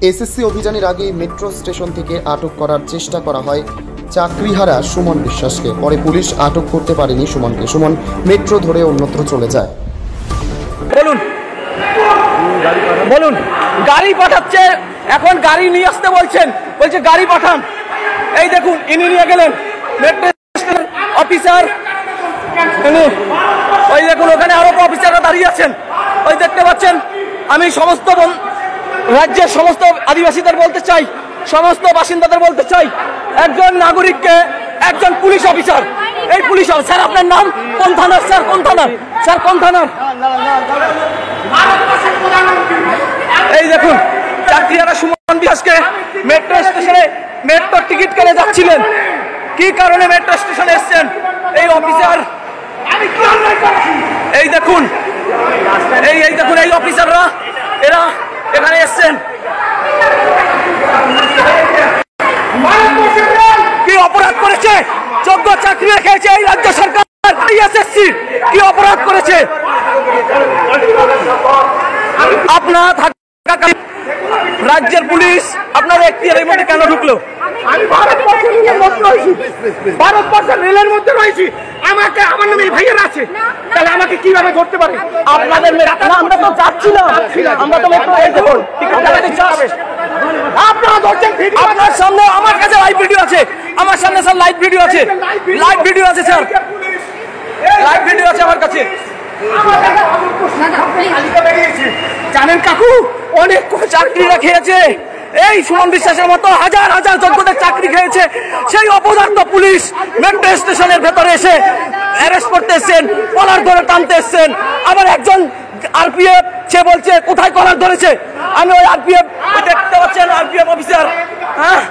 SSC অভিযানের আগে metro station থেকে আটক করার চেষ্টা করা হয় চাকরিহারা সুমন বিশ্বাসকে। পরে পুলিশ আটক করতে পারেনি সুমনকে। সুমন মেট্রো ধরে অন্যত্র চলে যায়। বলুন গাড়ি পাঠাচ্ছে, এখন গাড়ি নিয়ে আসতে বলছে গাড়ি পাঠান। এই দেখুন ইনি নিয়ে গেলেন মেট্রো স্টেশন অফিসার। ওই দেখুন ওখানে আরো অফিসাররা দাঁড়িয়ে আছেন, ওই দেখতে পাচ্ছেন। আমি সমস্ত রাজ্যের সমস্ত আদিবাসীদের বলতে চাই, সমস্ত বাসিন্দাদের বলতে চাই, একজন নাগরিককে একজন পুলিশ অফিসার, এই পুলিশ অফিসার আপনার নাম কোন থানার স্যার? কোন থানার স্যার? কোন থানার? এই দেখুন চাকরিহারা সুমন বিশ্বাসকে মেট্রো স্টেশনে মেট্রো টিকিট কেটে যাচ্ছিলেন। কি কারণে মেট্রো স্টেশনে এসছেন এই অফিসার? এই দেখুন এই দেখুন এই অফিসাররা এরা এখানে এসছেন। কি অপরাধ করেছে? যোগ্য চাকরি রেখেছে এই রাজ্য সরকার। এসএসসি কি অপরাধ করেছে? আপনার রাজ্যের পুলিশ আপনার এখতিয়ারের মধ্যে কেন ঢুকলো? আমি ভারতবর্ষের রেলের মধ্যে রয়েছি, আমাকে আমার নামে ভাইয়েরা আছে, তাহলে আমাকে কিভাবে ধরতে পারে? আপনাদের আমরা তো যাচ্ছি না, আমরা তো আপনারা ধরছেন। আপনার সামনে আমার কাছে লাইভ ভিডিও আছে, আমার সামনে স্যার লাইভ ভিডিও আছে, লাইভ ভিডিও আছে স্যার, লাইভ ভিডিও আছে আমার কাছে। জানেন কাকু অনেক চাকরিরা খেয়েছে, এই সুমন বিশ্বাসের মতো হাজার হাজার যোগ্যদের চাকরি খেয়েছে। সেই অপদার্থ পুলিশ মেট্রো স্টেশনের ভেতরে এসে অ্যারেস্ট করতে এসছেন, কলার ধরে টানতে এসছেন। আবার একজন আরপিএফ সে বলছে কোথায় কলার ধরেছে? আমি ওই আরপিএফ দেখতে পাচ্ছেন, আরপিএফ অফিসার, হ্যাঁ